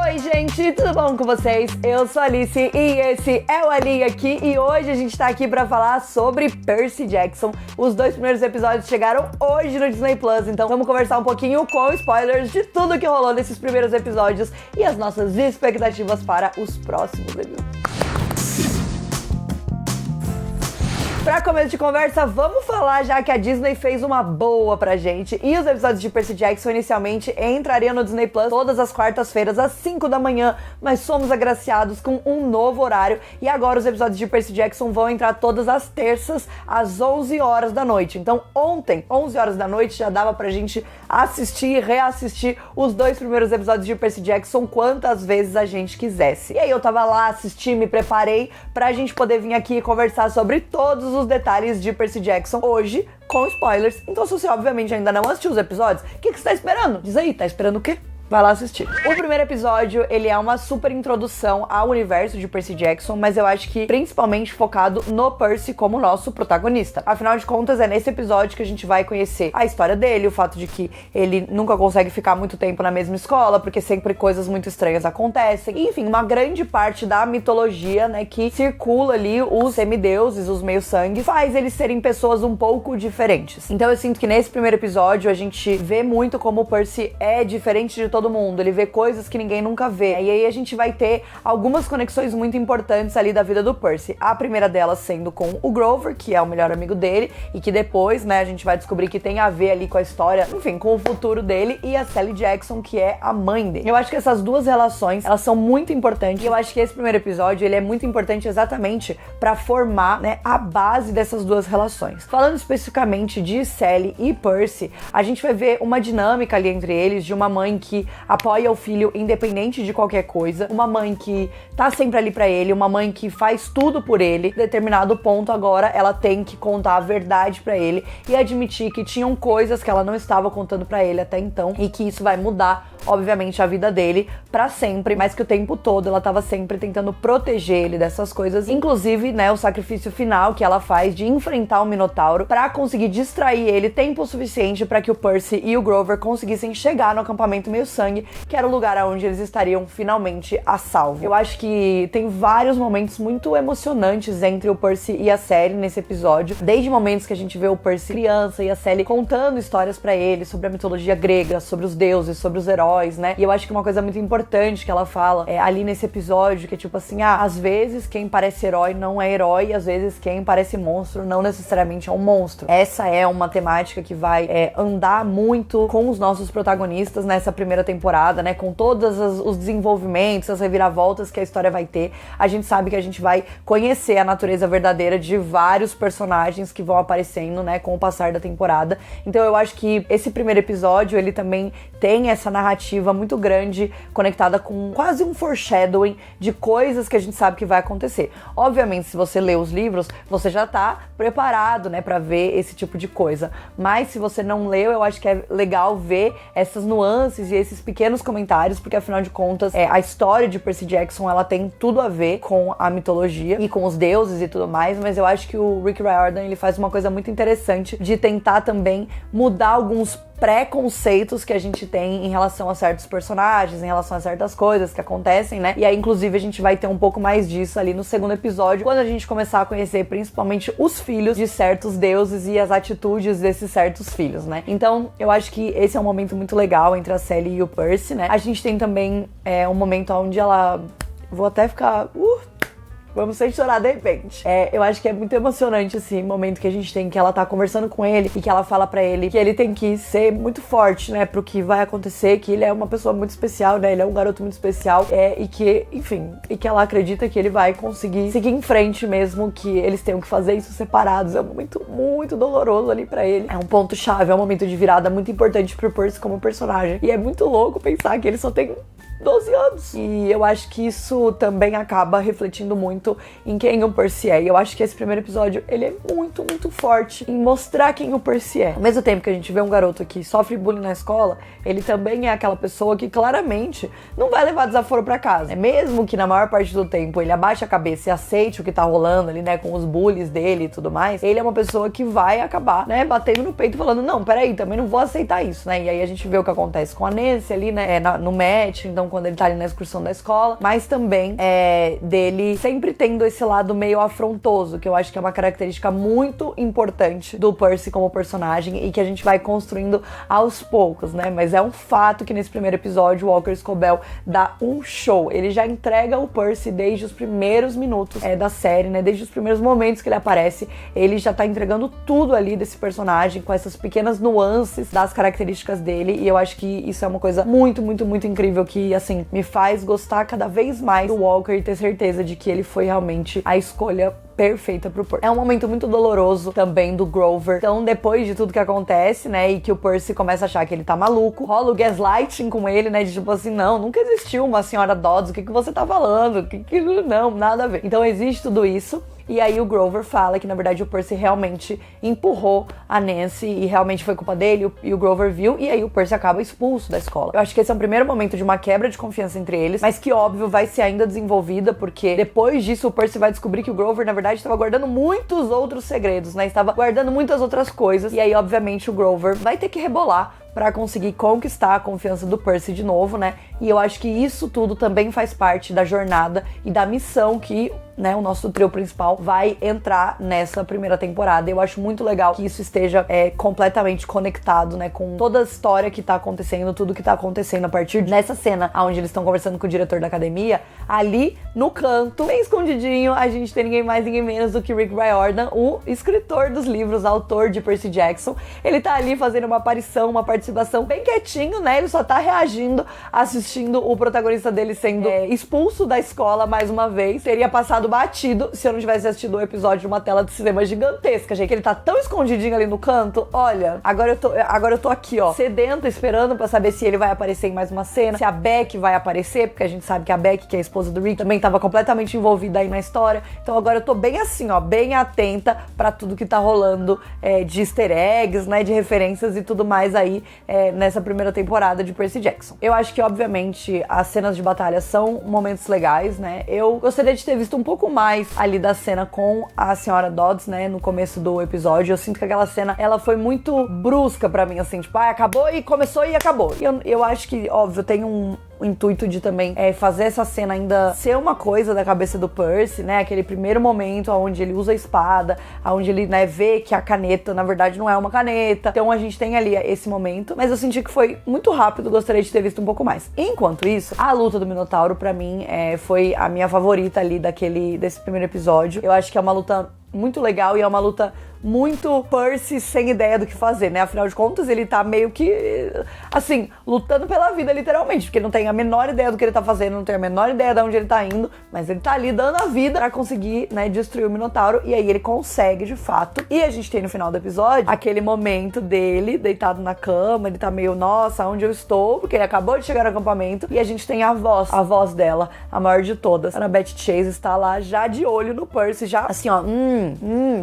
Oi gente, tudo bom com vocês? Eu sou a Alice e esse é o Ali aqui e hoje a gente tá aqui pra falar sobre Percy Jackson. Os 2 primeiros episódios chegaram hoje no Disney Plus, então vamos conversar um pouquinho com spoilers de tudo que rolou nesses primeiros episódios e as nossas expectativas para os próximos episódios. Pra começo de conversa, vamos falar já que a Disney fez uma boa pra gente e os episódios de Percy Jackson inicialmente entrariam no Disney Plus todas as quartas-feiras às 5 da manhã, mas fomos agraciados com um novo horário e agora os episódios de Percy Jackson vão entrar todas as terças às 11 horas da noite. Então ontem, 11 horas da noite, já dava pra gente assistir e reassistir os 2 primeiros episódios de Percy Jackson quantas vezes a gente quisesse. E aí eu tava lá, assisti, me preparei pra gente poder vir aqui e conversar sobre todos os detalhes de Percy Jackson hoje, com spoilers. Então se você obviamente ainda não assistiu os episódios, o que você tá esperando? Diz aí, tá esperando o quê? Vai lá assistir. O primeiro episódio, ele é uma super introdução ao universo de Percy Jackson, mas eu acho que principalmente focado no Percy como nosso protagonista. Afinal de contas, é nesse episódio que a gente vai conhecer a história dele, o fato de que ele nunca consegue ficar muito tempo na mesma escola, porque sempre coisas muito estranhas acontecem. Enfim, uma grande parte da mitologia, né, que circula ali, os semideuses, os meio-sangue, faz eles serem pessoas um pouco diferentes. Então eu sinto que nesse primeiro episódio a gente vê muito como o Percy é diferente de todo mundo, ele vê coisas que ninguém nunca vê. E aí a gente vai ter algumas conexões muito importantes ali da vida do Percy. A primeira delas sendo com o Grover, que é o melhor amigo dele, e que depois, né, a gente vai descobrir que tem a ver ali com a história, enfim, com o futuro dele, e a Sally Jackson, que é a mãe dele. Eu acho que essas duas relações, elas são muito importantes, e eu acho que esse primeiro episódio, ele é muito importante exatamente pra formar, né, a base dessas duas relações. Falando especificamente de Sally e Percy, a gente vai ver uma dinâmica ali entre eles, de uma mãe que apoia o filho independente de qualquer coisa, uma mãe que tá sempre ali pra ele, uma mãe que faz tudo por ele. Em determinado ponto agora ela tem que contar a verdade pra ele e admitir que tinham coisas que ela não estava contando pra ele até então e que isso vai mudar, obviamente, a vida dele pra sempre, mas que o tempo todo ela tava sempre tentando proteger ele dessas coisas, inclusive, né, o sacrifício final que ela faz de enfrentar o Minotauro pra conseguir distrair ele tempo suficiente pra que o Percy e o Grover conseguissem chegar no acampamento Meio-Sangue, que era o lugar onde eles estariam finalmente a salvo. Eu acho que tem vários momentos muito emocionantes entre o Percy e a Sally nesse episódio, desde momentos que a gente vê o Percy criança e a Sally contando histórias pra ele sobre a mitologia grega, sobre os deuses, sobre os heróis, né? E eu acho que uma coisa muito importante que ela fala ali nesse episódio, que é tipo assim, às vezes quem parece herói não é herói, e às vezes quem parece monstro não necessariamente é um monstro. Essa é uma temática que vai andar muito com os nossos protagonistas nessa primeira temporada, né, com todos os desenvolvimentos, as reviravoltas que a história vai ter. A gente sabe que a gente vai conhecer a natureza verdadeira de vários personagens que vão aparecendo, né, com o passar da temporada. Então eu acho que esse primeiro episódio, ele também tem essa narrativa muito grande, conectada com quase um foreshadowing de coisas que a gente sabe que vai acontecer. Obviamente, se você lê os livros, você já tá preparado, né, pra ver esse tipo de coisa. Mas se você não leu, eu acho que é legal ver essas nuances e esses pequenos comentários, porque afinal de contas, a história de Percy Jackson, ela tem tudo a ver com a mitologia e com os deuses e tudo mais, mas eu acho que o Rick Riordan, ele faz uma coisa muito interessante de tentar também mudar alguns preconceitos que a gente tem em relação a certos personagens, em relação a certas coisas que acontecem, né? E aí, inclusive, a gente vai ter um pouco mais disso ali no segundo episódio, quando a gente começar a conhecer principalmente os filhos de certos deuses e as atitudes desses certos filhos, né? Então, eu acho que esse é um momento muito legal entre a Sally e o Percy, né? A gente tem também um momento onde ela... Vou até ficar... Vamos sem chorar de repente. Eu acho que é muito emocionante esse momento que a gente tem, que ela tá conversando com ele e que ela fala pra ele que ele tem que ser muito forte, né, pro que vai acontecer, que ele é uma pessoa muito especial, né, ele é um garoto muito especial, e que, enfim, e que ela acredita que ele vai conseguir seguir em frente mesmo, que eles tenham que fazer isso separados. É um momento muito doloroso ali pra ele. É um ponto-chave, é um momento de virada muito importante pro Percy como personagem. E é muito louco pensar que ele só tem 12 anos. E eu acho que isso também acaba refletindo muito em quem o Percy é. E eu acho que esse primeiro episódio, ele é muito, muito forte em mostrar quem o Percy é. Ao mesmo tempo que a gente vê um garoto que sofre bullying na escola, ele também é aquela pessoa que claramente não vai levar desaforo pra casa. Mesmo que na maior parte do tempo ele abaixe a cabeça e aceite o que tá rolando ali, né, com os bullies dele e tudo mais, ele é uma pessoa que vai acabar, né, batendo no peito e falando, não, peraí, também não vou aceitar isso, né. E aí a gente vê o que acontece com a Nancy ali, né, no match. Então quando ele tá ali na excursão da escola, mas também dele sempre tendo esse lado meio afrontoso, que eu acho que é uma característica muito importante do Percy como personagem e que a gente vai construindo aos poucos, né? Mas é um fato que nesse primeiro episódio o Walker Scobell dá um show. Ele já entrega o Percy desde os primeiros minutos da série, né? Desde os primeiros momentos que ele aparece, ele já tá entregando tudo ali desse personagem, com essas pequenas nuances das características dele, e eu acho que isso é uma coisa muito, muito, muito incrível que, assim, me faz gostar cada vez mais do Walker e ter certeza de que ele foi realmente a escolha perfeita pro Percy. É um momento muito doloroso também do Grover. Então, depois de tudo que acontece, né, e que o Percy começa a achar que ele tá maluco, rola o gaslighting com ele, né, de tipo assim, não, nunca existiu uma senhora Dodds, o que você tá falando? Não, nada a ver. Então, existe tudo isso. E aí o Grover fala que, na verdade, o Percy realmente empurrou a Nancy e realmente foi culpa dele, e o Grover viu, e aí o Percy acaba expulso da escola. Eu acho que esse é um primeiro momento de uma quebra de confiança entre eles, mas que, óbvio, vai ser ainda desenvolvida, porque depois disso o Percy vai descobrir que o Grover, na verdade, estava guardando muitos outros segredos, né? Estava guardando muitas outras coisas, e aí, obviamente, o Grover vai ter que rebolar pra conseguir conquistar a confiança do Percy de novo, né? E eu acho que isso tudo também faz parte da jornada e da missão que, né, o nosso trio principal vai entrar nessa primeira temporada. Eu acho muito legal que isso esteja completamente conectado, né, com toda a história que tá acontecendo, tudo que tá acontecendo a partir dessa cena onde eles estão conversando com o diretor da academia. Ali no canto, bem escondidinho, a gente tem ninguém mais, ninguém menos do que Rick Riordan, o escritor dos livros, autor de Percy Jackson. Ele tá ali fazendo uma aparição, uma participação bem quietinho, né? Ele só tá reagindo, assistindo o protagonista dele sendo expulso da escola mais uma vez. Teria passado batido se eu não tivesse assistido um episódio de uma tela de cinema gigantesca, gente. Que ele tá tão escondidinho ali no canto. Olha, agora eu tô aqui, ó, sedenta, esperando pra saber se ele vai aparecer em mais uma cena, se a Beck vai aparecer, porque a gente sabe que a Beck, que é a esposa do Rick, também tava completamente envolvida aí na história. Então agora eu tô bem assim, ó, bem atenta pra tudo que tá rolando de easter eggs, né, de referências e tudo mais aí nessa primeira temporada de Percy Jackson. Eu acho que, obviamente, as cenas de batalha são momentos legais, né? Eu gostaria de ter visto um pouco mais ali da cena com a senhora Dodds, né, no começo do episódio. Eu sinto que aquela cena, ela foi muito brusca pra mim, assim, tipo, acabou e começou e acabou. E eu acho que, óbvio, tem o intuito de também fazer essa cena ainda ser uma coisa da cabeça do Percy, né? Aquele primeiro momento onde ele usa a espada, onde ele, né, vê que a caneta, na verdade, não é uma caneta. Então a gente tem ali esse momento, mas eu senti que foi muito rápido, gostaria de ter visto um pouco mais. Enquanto isso, a luta do Minotauro, pra mim, foi a minha favorita ali desse primeiro episódio. Eu acho que é uma luta muito legal e é uma luta muito Percy sem ideia do que fazer, né? Afinal de contas, ele tá meio que, assim, lutando pela vida, literalmente, porque ele não tem a menor ideia do que ele tá fazendo, não tem a menor ideia de onde ele tá indo, mas ele tá ali dando a vida pra conseguir, né, destruir o Minotauro, e aí ele consegue, de fato. E a gente tem no final do episódio aquele momento dele deitado na cama, ele tá meio, nossa, onde eu estou? Porque ele acabou de chegar no acampamento, e a gente tem a voz dela, a maior de todas. A Annabeth Chase está lá já de olho no Percy, já assim, ó,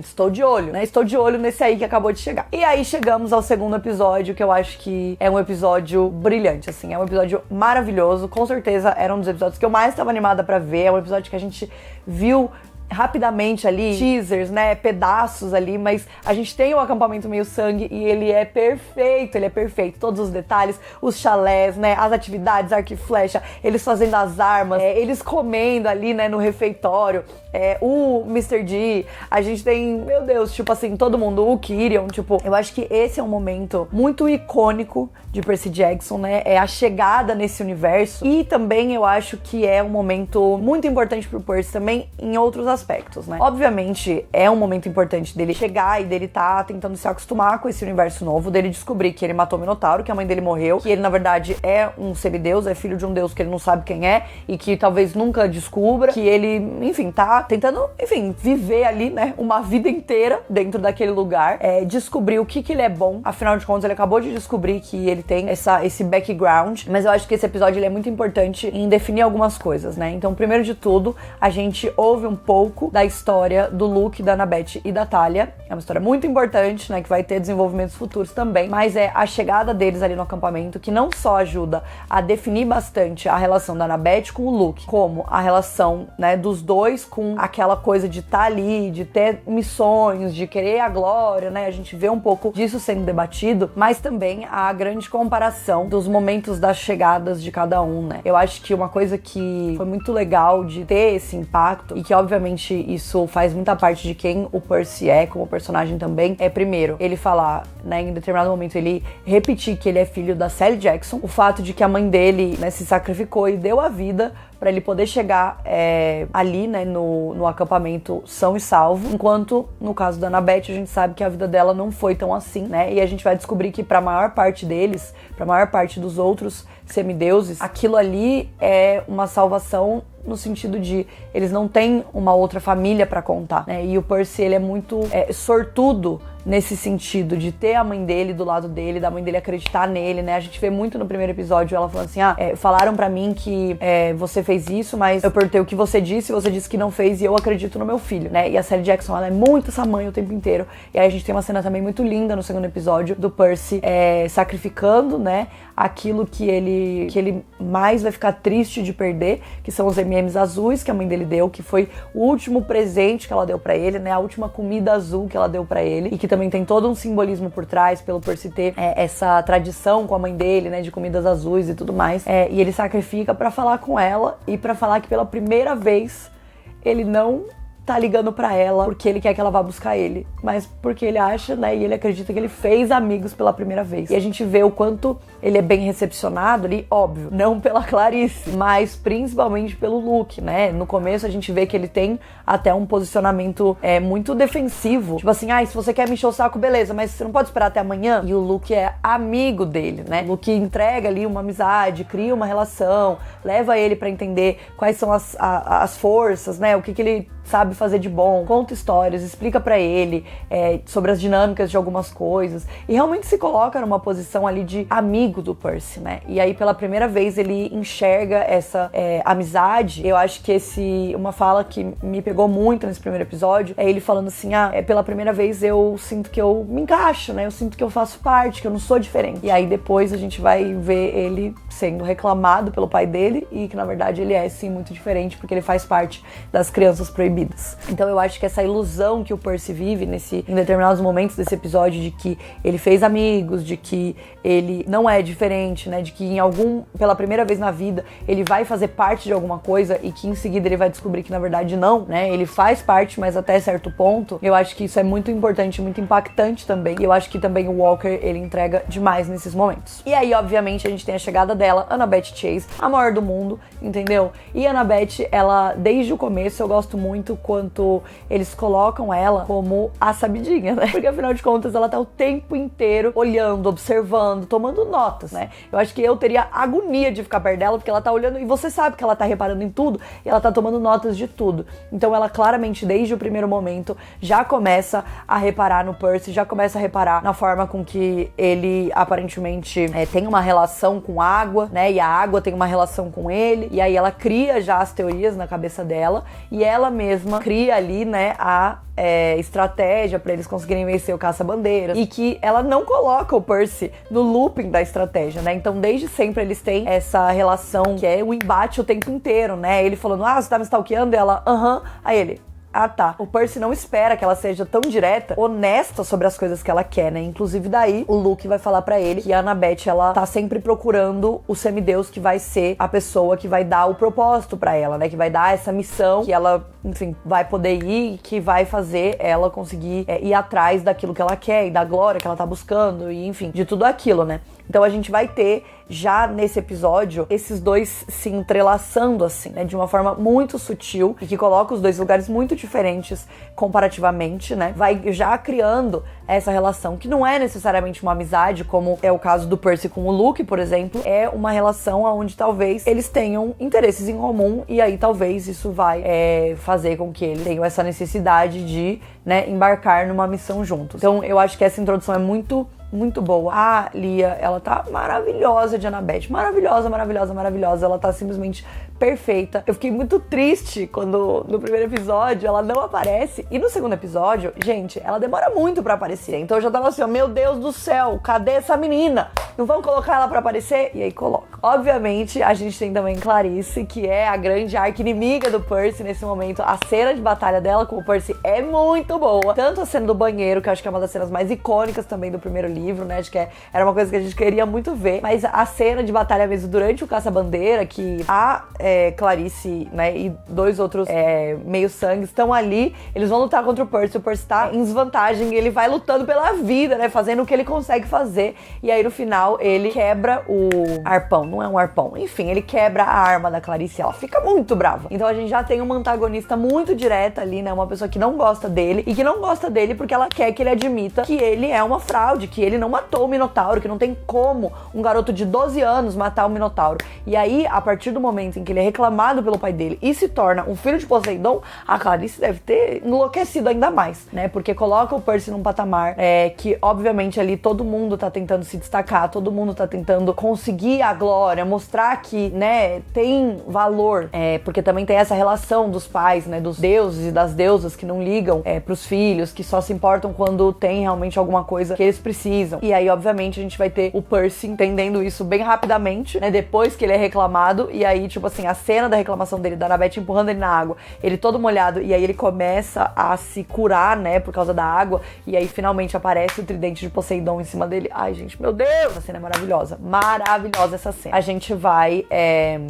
estou de olho, né? Estou de olho nesse aí que acabou de chegar. E aí chegamos ao segundo episódio, que eu acho que é um episódio brilhante, assim, é um episódio maravilhoso, com certeza era um dos episódios que eu mais estava animada pra ver, é um episódio que a gente viu rapidamente ali, teasers, né, pedaços ali, mas a gente tem o acampamento meio sangue e ele é perfeito, todos os detalhes, os chalés, né, as atividades, arco e flecha, eles fazendo as armas, eles comendo ali, né, no refeitório, o Mr. D, a gente tem, meu Deus, tipo assim, todo mundo, o Kyrian, tipo, eu acho que esse é um momento muito icônico de Percy Jackson, né, é a chegada nesse universo, e também eu acho que é um momento muito importante pro Percy também em outros aspectos, né. Obviamente é um momento importante dele chegar e dele tá tentando se acostumar com esse universo novo, dele descobrir que ele matou o Minotauro, que a mãe dele morreu, que ele na verdade é um semideus, é filho de um deus que ele não sabe quem é e que talvez nunca descubra, que ele, enfim, tá tentando, enfim, viver ali, né, uma vida inteira dentro daquele lugar, descobrir o que ele é bom, afinal de contas ele acabou de descobrir que ele tem esse background, mas eu acho que esse episódio ele é muito importante em definir algumas coisas, né. Então, primeiro de tudo, a gente ouve um pouco pouco da história do Luke, da Annabeth e da Talia. É uma história muito importante, né, que vai ter desenvolvimentos futuros também, mas é a chegada deles ali no acampamento que não só ajuda a definir bastante a relação da Annabeth com o Luke, como a relação, né, dos dois com aquela coisa de estar ali, de ter missões, de querer a glória, né, a gente vê um pouco disso sendo debatido, mas também a grande comparação dos momentos das chegadas de cada um, né. Eu acho que uma coisa que foi muito legal de ter esse impacto, e que obviamente isso faz muita parte de quem o Percy é como personagem também, é primeiro, ele falar, né, em determinado momento ele repetir que ele é filho da Sally Jackson, o fato de que a mãe dele, né, se sacrificou e deu a vida para ele poder chegar ali, né, no acampamento são e salvo, enquanto no caso da Annabeth a gente sabe que a vida dela não foi tão assim, né, e a gente vai descobrir que pra maior parte deles, pra maior parte dos outros semideuses, aquilo ali é uma salvação no sentido de eles não têm uma outra família pra contar, né, e o Percy ele é muito sortudo nesse sentido de ter a mãe dele do lado dele, da mãe dele acreditar nele, né, a gente vê muito no primeiro episódio ela falando assim, falaram pra mim que você fez isso, mas eu perguntei o que você disse que não fez e eu acredito no meu filho, né, e a Sally Jackson, ela é muito essa mãe o tempo inteiro, e aí a gente tem uma cena também muito linda no segundo episódio do Percy sacrificando, né, aquilo que ele mais vai ficar triste de perder, que são os M&M's azuis que a mãe dele deu, que foi o último presente que ela deu pra ele, né, a última comida azul que ela deu pra ele, e que também tem todo um simbolismo por trás, pelo Percy ter essa tradição com a mãe dele, né, de comidas azuis e tudo mais, e ele sacrifica pra falar com ela e pra falar que pela primeira vez ele não tá ligando pra ela porque ele quer que ela vá buscar ele, mas porque ele acha, né, e ele acredita que ele fez amigos pela primeira vez. E a gente vê o quanto ele é bem recepcionado ali, óbvio, não pela Clarice, mas principalmente pelo Luke, né? No começo a gente vê que ele tem até um posicionamento muito defensivo, tipo assim, se você quer me encher o saco, beleza, mas você não pode esperar até amanhã. E o Luke é amigo dele, né? O Luke entrega ali uma amizade, cria uma relação, leva ele pra entender quais são as forças, né? O que ele sabe fazer de bom, conta histórias, explica pra ele sobre as dinâmicas de algumas coisas, e realmente se coloca numa posição ali de amigo do Percy, né? E aí pela primeira vez ele enxerga essa amizade. Eu acho que uma fala que me pegou muito nesse primeiro episódio é ele falando assim, pela primeira vez eu sinto que eu me encaixo, né? Eu sinto que eu faço parte, que eu não sou diferente. E aí depois a gente vai ver ele sendo reclamado pelo pai dele e que na verdade ele é sim muito diferente porque ele faz parte das crianças proibidas. Então eu acho que essa ilusão que o Percy vive em determinados momentos desse episódio de que ele fez amigos, de que ele não é diferente, né, de que pela primeira vez na vida ele vai fazer parte de alguma coisa e que em seguida ele vai descobrir que na verdade não, né, ele faz parte, mas até certo ponto. Eu acho que isso é muito importante, muito impactante também, e eu acho que também o Walker, ele entrega demais nesses momentos. E aí, obviamente, a gente tem a chegada dela, Annabeth Chase, a maior do mundo, entendeu? E a Annabeth, ela, desde o começo, eu gosto muito quanto eles colocam ela como a sabidinha, né? Porque afinal de contas ela tá o tempo inteiro olhando, observando, tomando notas, né? Eu acho que eu teria agonia de ficar perto dela porque ela tá olhando e você sabe que ela tá reparando em tudo e ela tá tomando notas de tudo. Então ela claramente desde o primeiro momento já começa a reparar no Percy, já começa a reparar na forma com que ele aparentemente tem uma relação com água, né? E a água tem uma relação com ele, e aí ela cria já as teorias na cabeça dela e ela mesma cria ali, né, a estratégia pra eles conseguirem vencer o caça-bandeiras, e que ela não coloca o Percy no looping da estratégia, né? Então desde sempre eles têm essa relação que é o embate o tempo inteiro, né? Ele falando, você tá me stalkeando? E ela, aí ele, tá. O Percy não espera que ela seja tão direta, honesta sobre as coisas que ela quer, né? Inclusive daí, o Luke vai falar pra ele que a Annabeth, ela tá sempre procurando o semideus que vai ser a pessoa que vai dar o propósito pra ela, né? Que vai dar essa missão, que ela, enfim, vai poder ir, que vai fazer ela conseguir ir atrás daquilo que ela quer e da glória que ela tá buscando e, enfim, de tudo aquilo, né? Então a gente vai ter já nesse episódio esses dois se entrelaçando assim, né, de uma forma muito sutil e que coloca os dois lugares muito diferentes comparativamente, né? Vai já criando essa relação que não é necessariamente uma amizade, como é o caso do Percy com o Luke, por exemplo, é uma relação onde talvez eles tenham interesses em comum e aí talvez isso vai fazer com que eles tenham essa necessidade de, né, embarcar numa missão juntos. Então eu acho que essa introdução é muito boa. A Lia, ela tá maravilhosa de Annabeth, maravilhosa. Ela tá simplesmente perfeita. Eu fiquei muito triste quando no primeiro episódio ela não aparece. E no segundo episódio, gente, ela demora muito pra aparecer. Então eu já tava assim, ó, meu Deus do céu, cadê essa menina? Não vão colocar ela pra aparecer? E aí coloca. Obviamente, a gente tem também Clarice, que é a grande arqui-inimiga do Percy nesse momento. A cena de batalha dela com o Percy é muito boa. Tanto a cena do banheiro, que eu acho que é uma das cenas mais icônicas também do primeiro livro, né? Acho que era uma coisa que a gente queria muito ver. Mas a cena de batalha mesmo durante o Caça-Bandeira, que a Clarice, né, e dois outros meio-sangues estão ali, eles vão lutar contra o Percy tá em desvantagem e ele vai lutando pela vida, né, fazendo o que ele consegue fazer. E aí no final ele quebra o arpão, não é um arpão, enfim, ele quebra a arma da Clarice e ela fica muito brava. Então a gente já tem uma antagonista muito direta ali, né, uma pessoa que não gosta dele e que não gosta dele porque ela quer que ele admita que ele é uma fraude, que ele não matou o Minotauro, que não tem como um garoto de 12 anos matar o Minotauro. E aí, a partir do momento em que ele é reclamado pelo pai dele e se torna um filho de Poseidon, a Clarice deve ter enlouquecido ainda mais, né? Porque coloca o Percy num patamar que, obviamente, ali todo mundo tá tentando se destacar, todo mundo tá tentando conseguir a glória, mostrar que, né, tem valor, porque também tem essa relação dos pais, né, dos deuses e das deusas que não ligam pros filhos, que só se importam quando tem realmente alguma coisa que eles precisam. E aí, obviamente, a gente vai ter o Percy entendendo isso bem rapidamente, né, depois que ele é reclamado, e aí, tipo assim, a cena da reclamação dele, da Annabeth empurrando ele na água, ele todo molhado, e aí ele começa a se curar, né, por causa da água, e aí finalmente aparece o tridente de Poseidon em cima dele. Ai, gente, meu Deus! Essa cena é maravilhosa. Maravilhosa essa cena. A gente vai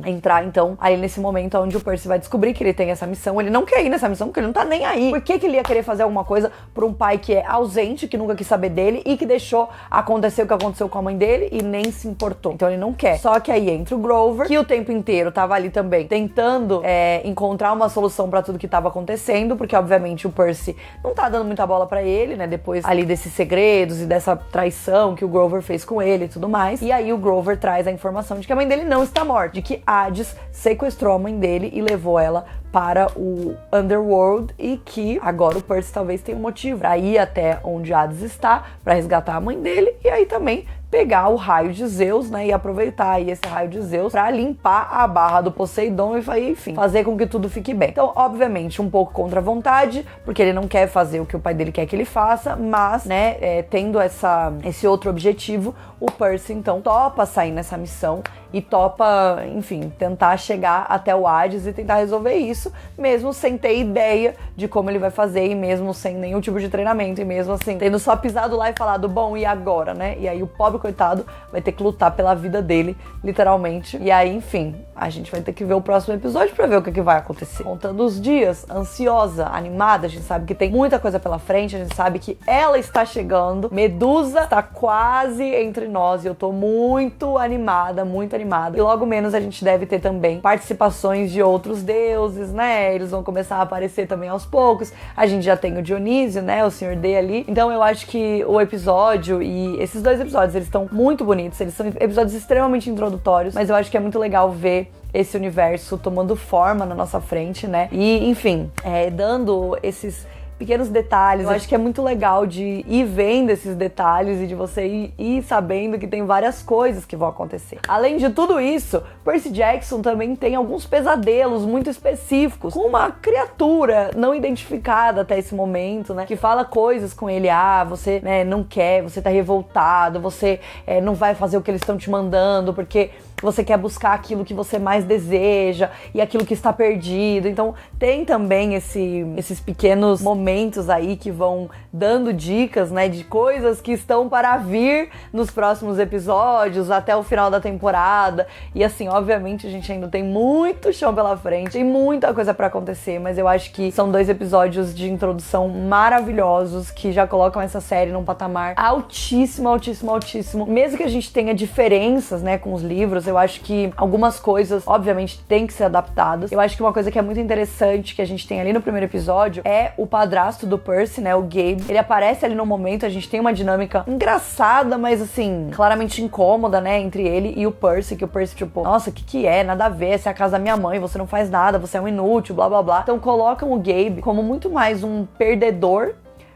entrar, então, aí nesse momento onde o Percy vai descobrir que ele tem essa missão. Ele não quer ir nessa missão porque ele não tá nem aí. Por que ele ia querer fazer alguma coisa por um pai que é ausente, que nunca quis saber dele e que deixou acontecer o que aconteceu com a mãe dele e nem se importou? Então ele não quer. Só que aí entra o Grover, que o tempo inteiro tava ali também tentando encontrar uma solução pra tudo que tava acontecendo, porque obviamente o Percy não tá dando muita bola pra ele, né, depois ali desses segredos e dessa traição que o Grover fez com ele e tudo mais. E aí o Grover traz a informação de que a mãe dele não está morta, de que Hades sequestrou a mãe dele e levou ela para o Underworld e que agora o Percy talvez tenha um motivo pra ir até onde Hades está, pra resgatar a mãe dele e aí também pegar o raio de Zeus, né, e aproveitar aí esse raio de Zeus pra limpar a barra do Poseidon e, enfim, fazer com que tudo fique bem. Então, obviamente, um pouco contra a vontade, porque ele não quer fazer o que o pai dele quer que ele faça, mas, né, tendo esse outro objetivo, o Percy, então, topa sair nessa missão e topa, enfim, tentar chegar até o Hades e tentar resolver isso, mesmo sem ter ideia de como ele vai fazer e mesmo sem nenhum tipo de treinamento e mesmo assim, tendo só pisado lá e falado, bom, e agora, né? E aí o pobre coitado vai ter que lutar pela vida dele, literalmente. E aí, enfim, a gente vai ter que ver o próximo episódio pra ver o que vai acontecer. Contando os dias, ansiosa, animada, a gente sabe que tem muita coisa pela frente, a gente sabe que ela está chegando, Medusa está quase entre nós e eu tô muito animada, muito animada. E logo menos a gente deve ter também participações de outros deuses, né? Eles vão começar a aparecer também aos poucos. A gente já tem o Dionísio, né? O Senhor D ali. Então eu acho que o episódio e esses dois episódios, eles estão muito bonitos, eles são episódios extremamente introdutórios, mas eu acho que é muito legal ver esse universo tomando forma na nossa frente, né? E, enfim, dando esses pequenos detalhes. Eu acho que é muito legal de ir vendo esses detalhes e de você ir sabendo que tem várias coisas que vão acontecer. Além de tudo isso, Percy Jackson também tem alguns pesadelos muito específicos com uma criatura não identificada até esse momento, né? Que fala coisas com ele, você, né, não quer, você tá revoltado, você não vai fazer o que eles estão te mandando porque você quer buscar aquilo que você mais deseja e aquilo que está perdido. Então tem também esses pequenos momentos aí que vão dando dicas, né, de coisas que estão para vir nos próximos episódios até o final da temporada. E assim, obviamente a gente ainda tem muito chão pela frente, tem muita coisa para acontecer, mas eu acho que são 2 episódios de introdução maravilhosos que já colocam essa série num patamar altíssimo, altíssimo, altíssimo. Mesmo que a gente tenha diferenças, né, com os livros, eu acho que algumas coisas, obviamente, têm que ser adaptadas. Eu acho que uma coisa que é muito interessante que a gente tem ali no primeiro episódio é o padrasto do Percy, né, o Gabe. Ele aparece ali no momento, a gente tem uma dinâmica engraçada, mas assim, claramente incômoda, né, entre ele e o Percy, que o Percy, tipo, nossa, que é? Nada a ver, essa é a casa da minha mãe, você não faz nada, você é um inútil, blá, blá, blá. Então colocam o Gabe como muito mais um perdedor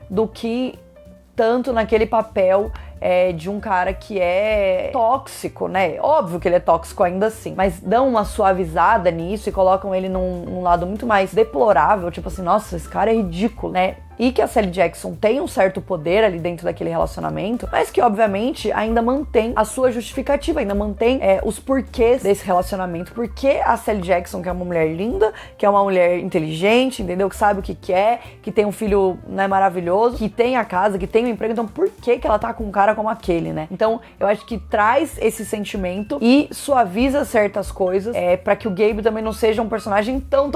do que tanto naquele papel de um cara que é tóxico, né? Óbvio que ele é tóxico ainda assim, mas dão uma suavizada nisso e colocam ele num lado muito mais deplorável, tipo assim, nossa, esse cara é ridículo, né? E que a Sally Jackson tem um certo poder ali dentro daquele relacionamento, mas que obviamente ainda mantém a sua justificativa, ainda mantém os porquês desse relacionamento. Porque a Sally Jackson, que é uma mulher linda, que é uma mulher inteligente, entendeu? Que sabe o que quer, que tem um filho, né, maravilhoso, que tem a casa, que tem um emprego, então por que ela tá com um cara como aquele, né? Então eu acho que traz esse sentimento e suaviza certas coisas pra que o Gabe também não seja um personagem tão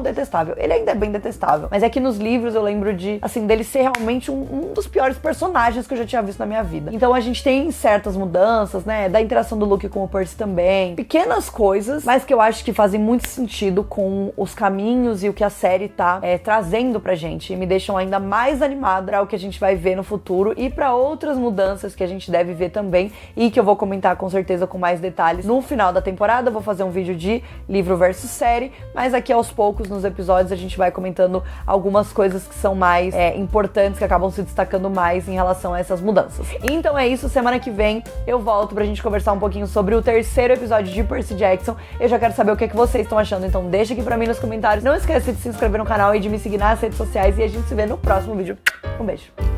detestável. Ele ainda é bem detestável, mas é que nos livros eu lembro dele ser realmente um dos piores personagens que eu já tinha visto na minha vida. Então a gente tem certas mudanças, né, da interação do Luke com o Percy também, pequenas coisas, mas que eu acho que fazem muito sentido com os caminhos e o que a série tá trazendo pra gente, e me deixam ainda mais animada para o que a gente vai ver no futuro e pra outras mudanças que a gente deve ver também, e que eu vou comentar com certeza com mais detalhes no final da temporada. Eu vou fazer um vídeo de livro versus série, mas aqui aos poucos nos episódios a gente vai comentando algumas coisas que são mais importantes, que acabam se destacando mais em relação a essas mudanças. Então é isso, semana que vem eu volto pra gente conversar um pouquinho sobre o terceiro episódio de Percy Jackson. Eu já quero saber o que vocês estão achando, então deixa aqui pra mim nos comentários. Não esqueça de se inscrever no canal e de me seguir nas redes sociais, e a gente se vê no próximo vídeo. Um beijo!